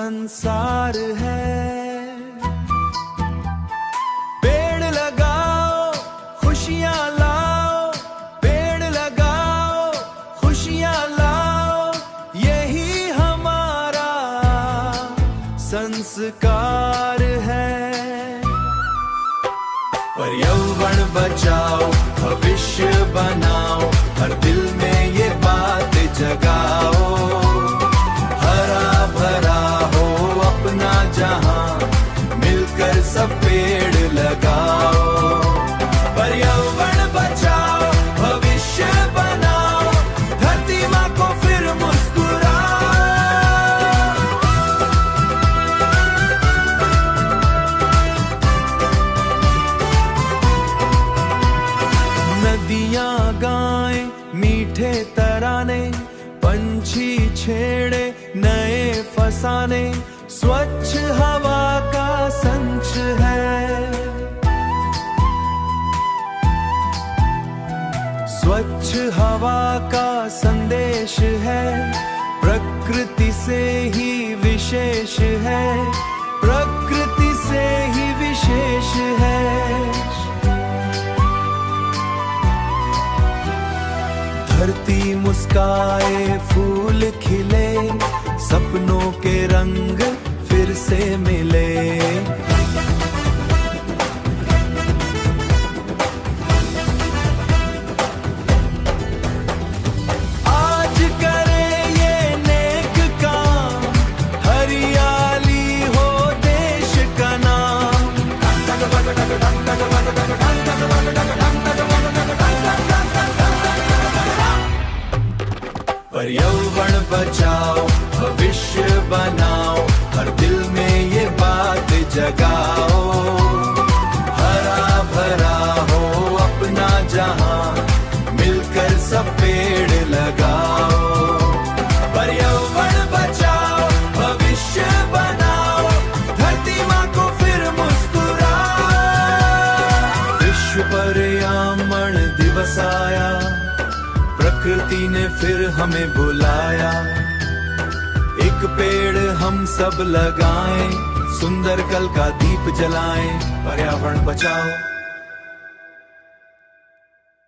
संसार है। पेड़ लगाओ खुशियां लाओ, पेड़ लगाओ खुशियां लाओ, यही हमारा संस्कार है। पर्यावरण बचाओ, भविष्य बनाओ, हर दिल में ये बात जगाओ। हरा भरा हो अपना जहां, मिलकर सब पेड़ लगाओ। पर्यावरण बचाओ, भविष्य बनाओ, धरती माँ को फिर मुस्कुराओ। नदियां गाएं मीठे तराने, पंछी छेड़े नए फसाने, स्वच्छ हवा का संच है। स्वच्छ हवा का संदेश है, प्रकृति से ही विशेष है, प्रकृति से ही विशेष है। धरती मुस्काए, फूल खिले, सपनों के रंग फिर से मिले। आज करें ये नेक काम, हरियाली हो देश का नाम। पर्यावरण बचाओ, भविष्य बनाओ, हर दिल में ये बात जगाओ। हरा भरा हो अपना जहां, मिलकर सब पेड़ लगाओ। पर्यावरण बचाओ, भविष्य बनाओ, धरती माँ को फिर मुस्कुराओ। विश्व पर्यावरण दिवस आया, प्रकृति ने फिर हमें बुलाया। एक पेड़ हम सब लगाएं, सुंदर कल का दीप जलाएं। पर्यावरण बचाओ।